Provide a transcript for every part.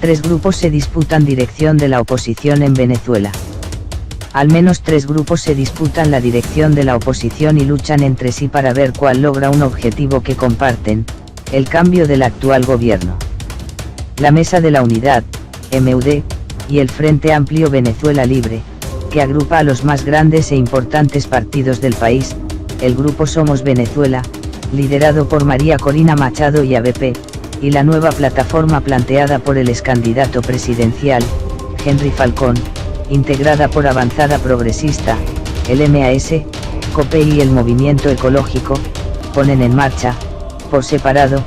3 grupos se disputan dirección de la oposición en Venezuela. Al menos 3 grupos se disputan la dirección de la oposición y luchan entre sí para ver cuál logra un objetivo que comparten, el cambio del actual gobierno. La Mesa de la Unidad, MUD, y el Frente Amplio Venezuela Libre, que agrupa a los más grandes e importantes partidos del país, el Grupo Somos Venezuela, liderado por María Corina Machado y ABP, y la nueva plataforma planteada por el excandidato presidencial, Henry Falcón, integrada por Avanzada Progresista, el MAS, COPEI y el Movimiento Ecológico, ponen en marcha, por separado,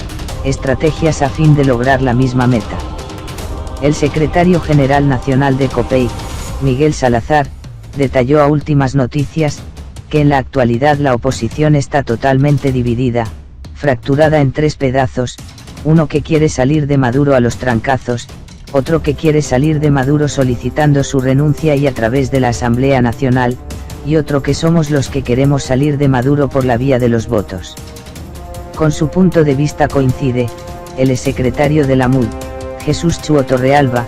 estrategias a fin de lograr la misma meta. El secretario general nacional de COPEI, Miguel Salazar, detalló a Últimas Noticias, que en la actualidad la oposición está totalmente dividida, fracturada en 3 pedazos, uno que quiere salir de Maduro a los trancazos, otro que quiere salir de Maduro solicitando su renuncia y a través de la Asamblea Nacional, y otro que somos los que queremos salir de Maduro por la vía de los votos. Con su punto de vista coincide, el exsecretario de la MUD, Jesús Chuo Torrealba,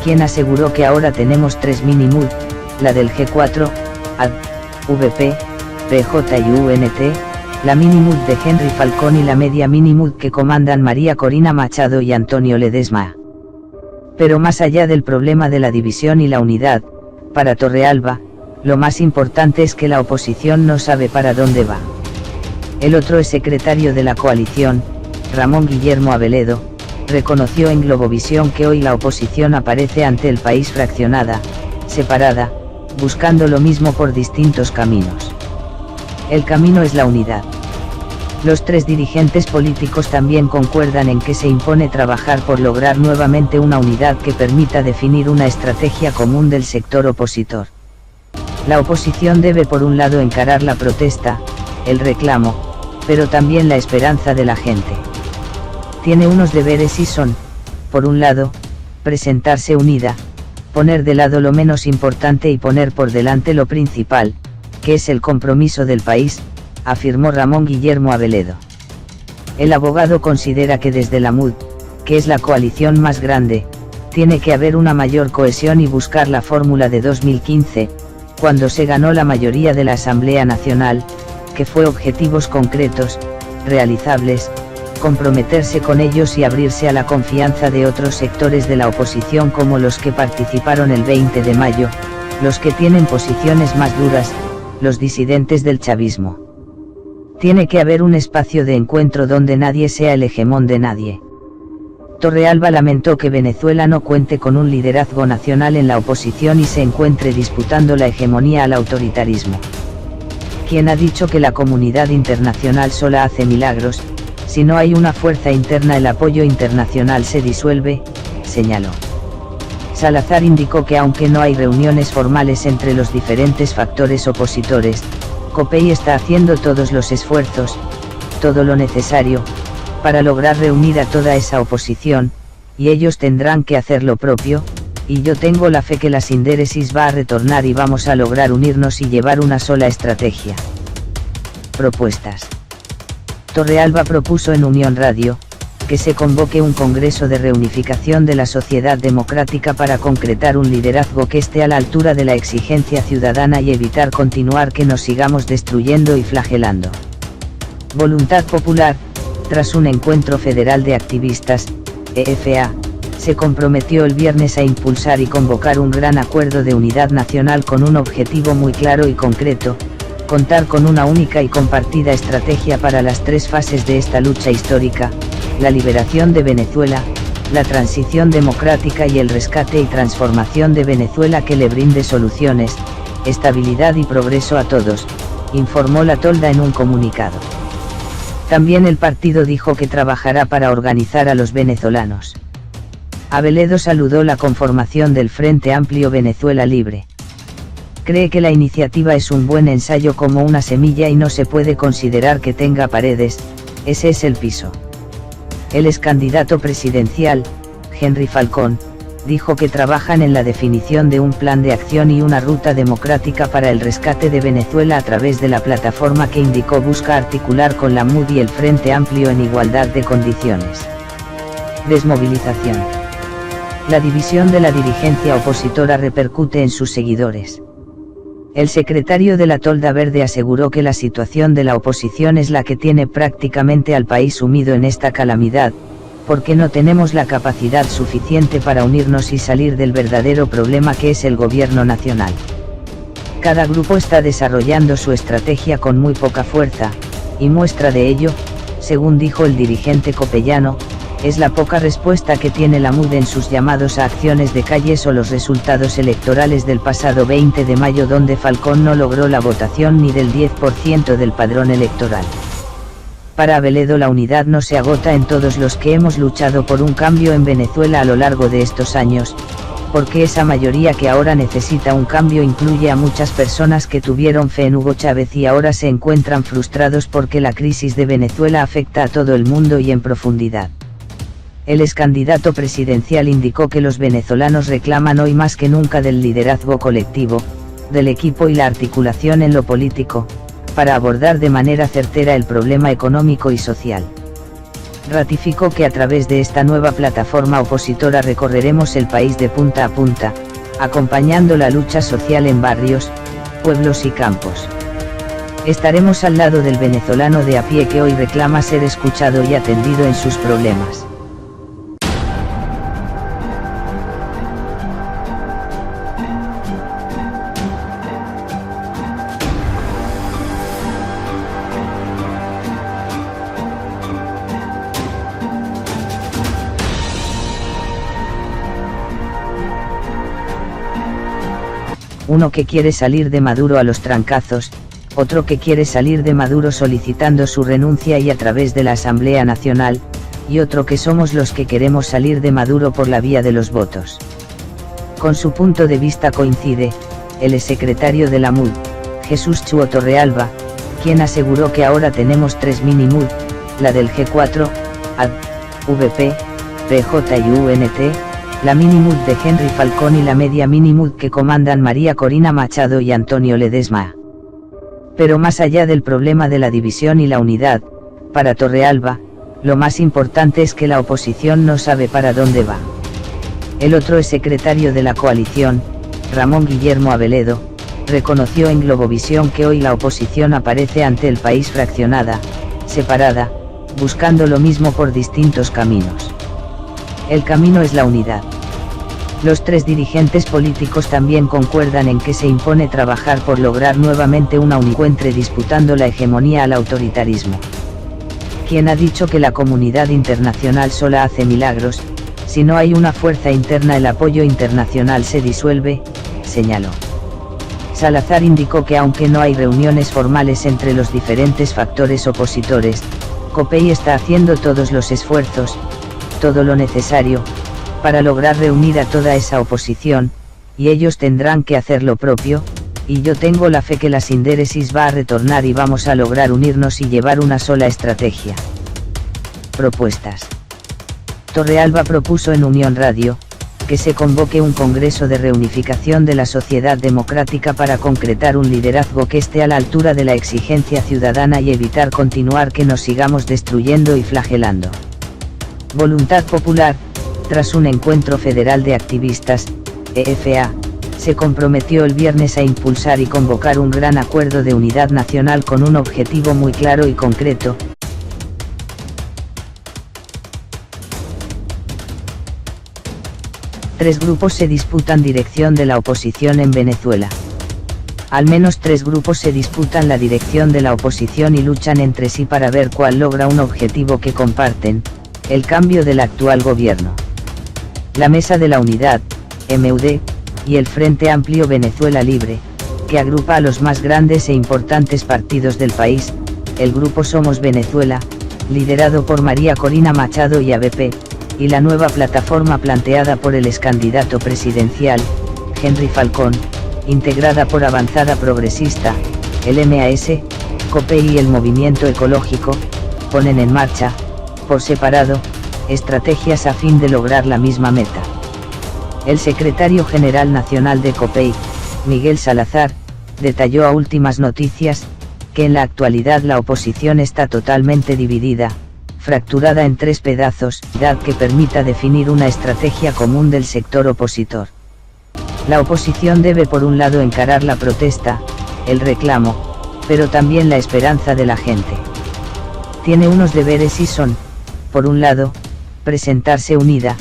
quien aseguró que ahora tenemos 3 mini-MUD, la del G4, AD, VP, PJ y UNT, la mini-MUD de Henry Falcón y la media mini-MUD que comandan María Corina Machado y Antonio Ledesma. Pero más allá del problema de la división y la unidad, para Torrealba, lo más importante es que la oposición no sabe para dónde va. El otro exsecretario de la coalición, Ramón Guillermo Aveledo, reconoció en Globovisión que hoy la oposición aparece ante el país fraccionada, separada, buscando lo mismo por distintos caminos. El camino es la unidad. Los 3 dirigentes políticos también concuerdan en que se impone trabajar por lograr nuevamente una unidad que permita definir una estrategia común del sector opositor. La oposición debe por un lado encarar la protesta, el reclamo, pero también la esperanza de la gente. Tiene unos deberes y son, por un lado, presentarse unida, poner de lado lo menos importante y poner por delante lo principal, que es el compromiso del país, afirmó Ramón Guillermo Aveledo. El abogado considera que desde la MUD, que es la coalición más grande, tiene que haber una mayor cohesión y buscar la fórmula de 2015, cuando se ganó la mayoría de la Asamblea Nacional, que fue objetivos concretos, realizables, comprometerse con ellos y abrirse a la confianza de otros sectores de la oposición como los que participaron el 20 de mayo, los que tienen posiciones más duras, los disidentes del chavismo. Tiene que haber un espacio de encuentro donde nadie sea el hegemón de nadie. Torrealba lamentó que Venezuela no cuente con un liderazgo nacional en la oposición y se encuentre disputando la hegemonía al autoritarismo. Quien ha dicho que la comunidad internacional sola hace milagros, si no hay una fuerza interna el apoyo internacional se disuelve, señaló. Salazar indicó que aunque no hay reuniones formales entre los diferentes factores opositores, COPEI está haciendo todos los esfuerzos, todo lo necesario, para lograr reunir a toda esa oposición, y ellos tendrán que hacer lo propio, y yo tengo la fe que la sindéresis va a retornar y vamos a lograr unirnos y llevar una sola estrategia. Propuestas. Torrealba propuso en Unión Radio, que se convoque un congreso de reunificación de la sociedad democrática para concretar un liderazgo que esté a la altura de la exigencia ciudadana y evitar continuar que nos sigamos destruyendo y flagelando. Voluntad Popular, tras un encuentro federal de activistas, EFA, se comprometió el viernes a impulsar y convocar un gran acuerdo de unidad nacional con un objetivo muy claro y concreto, contar con una única y compartida estrategia para las 3 fases de esta lucha histórica, la liberación de Venezuela, la transición democrática y el rescate y transformación de Venezuela que le brinde soluciones, estabilidad y progreso a todos, informó La Tolda en un comunicado. También el partido dijo que trabajará para organizar a los venezolanos. Aveledo saludó la conformación del Frente Amplio Venezuela Libre. Cree que la iniciativa es un buen ensayo como una semilla y no se puede considerar que tenga paredes, ese es el piso. El excandidato presidencial, Henry Falcón, dijo que trabajan en la definición de un plan de acción y una ruta democrática para el rescate de Venezuela a través de la plataforma que indicó busca articular con la MUD y el Frente Amplio en igualdad de condiciones. Desmovilización. La división de la dirigencia opositora repercute en sus seguidores. El secretario de la Tolda Verde aseguró que la situación de la oposición es la que tiene prácticamente al país sumido en esta calamidad, porque no tenemos la capacidad suficiente para unirnos y salir del verdadero problema que es el gobierno nacional. Cada grupo está desarrollando su estrategia con muy poca fuerza, y muestra de ello, según dijo el dirigente copellano, es la poca respuesta que tiene la MUD en sus llamados a acciones de calles o los resultados electorales del pasado 20 de mayo donde Falcón no logró la votación ni del 10% del padrón electoral. Para Abeledo la unidad no se agota en todos los que hemos luchado por un cambio en Venezuela a lo largo de estos años, porque esa mayoría que ahora necesita un cambio incluye a muchas personas que tuvieron fe en Hugo Chávez y ahora se encuentran frustrados porque la crisis de Venezuela afecta a todo el mundo y en profundidad. El excandidato presidencial indicó que los venezolanos reclaman hoy más que nunca del liderazgo colectivo, del equipo y la articulación en lo político, para abordar de manera certera el problema económico y social. Ratificó que a través de esta nueva plataforma opositora recorreremos el país de punta a punta, acompañando la lucha social en barrios, pueblos y campos. Estaremos al lado del venezolano de a pie que hoy reclama ser escuchado y atendido en sus problemas. Uno que quiere salir de Maduro a los trancazos, otro que quiere salir de Maduro solicitando su renuncia y a través de la Asamblea Nacional, y otro que somos los que queremos salir de Maduro por la vía de los votos. Con su punto de vista coincide, el exsecretario de la MUD, Jesús Chuo Torrealba, quien aseguró que ahora tenemos 3 mini MUD, la del G4, AD, VP, PJ y UNT, la mini-MUD de Henry Falcón y la media mini-MUD que comandan María Corina Machado y Antonio Ledesma. Pero más allá del problema de la división y la unidad, para Torrealba, lo más importante es que la oposición no sabe para dónde va. El otro exsecretario de la coalición, Ramón Guillermo Abeledo, reconoció en Globovisión que hoy la oposición aparece ante el país fraccionada, separada, buscando lo mismo por distintos caminos. El camino es la unidad. Los 3 dirigentes políticos también concuerdan en que se impone trabajar por lograr nuevamente una unicuentre disputando la hegemonía al autoritarismo. Quien ha dicho que la comunidad internacional sola hace milagros, si no hay una fuerza interna el apoyo internacional se disuelve, señaló. Salazar indicó que aunque no hay reuniones formales entre los diferentes factores opositores, COPEI está haciendo todos los esfuerzos, todo lo necesario, para lograr reunir a toda esa oposición, y ellos tendrán que hacer lo propio, y yo tengo la fe que la sindéresis va a retornar y vamos a lograr unirnos y llevar una sola estrategia. Propuestas. Torrealba propuso en Unión Radio, que se convoque un congreso de reunificación de la sociedad democrática para concretar un liderazgo que esté a la altura de la exigencia ciudadana y evitar continuar que nos sigamos destruyendo y flagelando. Voluntad Popular, tras un encuentro federal de activistas, EFA, se comprometió el viernes a impulsar y convocar un gran acuerdo de unidad nacional con un objetivo muy claro y concreto. Tres grupos se disputan dirección de la oposición en Venezuela. Al menos 3 grupos se disputan la dirección de la oposición y luchan entre sí para ver cuál logra un objetivo que comparten, el cambio del actual gobierno. La Mesa de la Unidad, MUD, y el Frente Amplio Venezuela Libre, que agrupa a los más grandes e importantes partidos del país, el Grupo Somos Venezuela, liderado por María Corina Machado y ABP, y la nueva plataforma planteada por el excandidato presidencial, Henry Falcón, integrada por Avanzada Progresista, el MAS, COPEI y el Movimiento Ecológico, ponen en marcha, por separado, estrategias a fin de lograr la misma meta. El secretario general nacional de COPEI, Miguel Salazar, detalló a Últimas Noticias, que en la actualidad la oposición está totalmente dividida, fracturada en 3 pedazos, que permita definir una estrategia común del sector opositor. La oposición debe por un lado encarar la protesta, el reclamo, pero también la esperanza de la gente. Tiene unos deberes y son, por un lado, presentarse unida,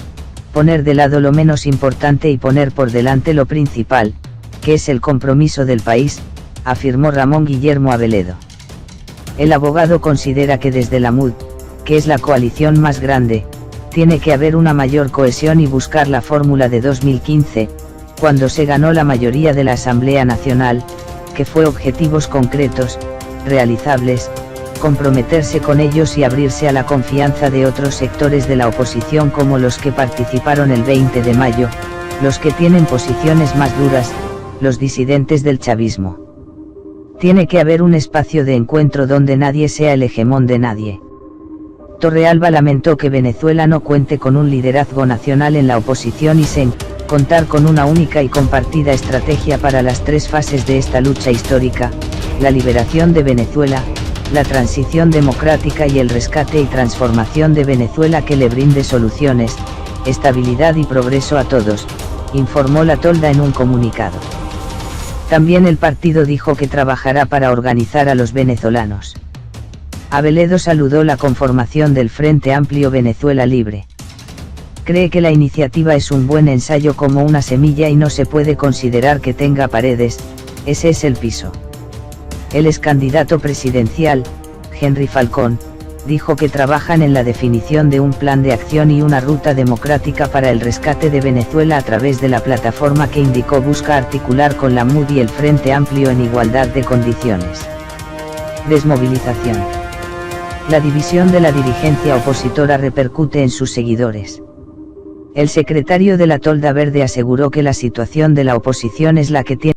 poner de lado lo menos importante y poner por delante lo principal, que es el compromiso del país, afirmó Ramón Guillermo Abeledo. El abogado considera que desde la MUD, que es la coalición más grande, tiene que haber una mayor cohesión y buscar la fórmula de 2015, cuando se ganó la mayoría de la Asamblea Nacional, que fue objetivos concretos, realizables, comprometerse con ellos y abrirse a la confianza de otros sectores de la oposición como los que participaron el 20 de mayo, los que tienen posiciones más duras, los disidentes del chavismo. Tiene que haber un espacio de encuentro donde nadie sea el hegemón de nadie. Torrealba lamentó que Venezuela no cuente con un liderazgo nacional en la oposición y sin contar con una única y compartida estrategia para las 3 fases de esta lucha histórica: la liberación de Venezuela, la transición democrática y el rescate y transformación de Venezuela que le brinde soluciones, estabilidad y progreso a todos, informó la Tolda en un comunicado. También el partido dijo que trabajará para organizar a los venezolanos. Abeledo saludó la conformación del Frente Amplio Venezuela Libre. Cree que la iniciativa es un buen ensayo como una semilla y no se puede considerar que tenga paredes, ese es el piso. El excandidato presidencial, Henry Falcón, dijo que trabajan en la definición de un plan de acción y una ruta democrática para el rescate de Venezuela a través de la plataforma que indicó busca articular con la MUD y el Frente Amplio en igualdad de condiciones. Desmovilización. La división de la dirigencia opositora repercute en sus seguidores. El secretario de la Tolda Verde aseguró que la situación de la oposición es la que tiene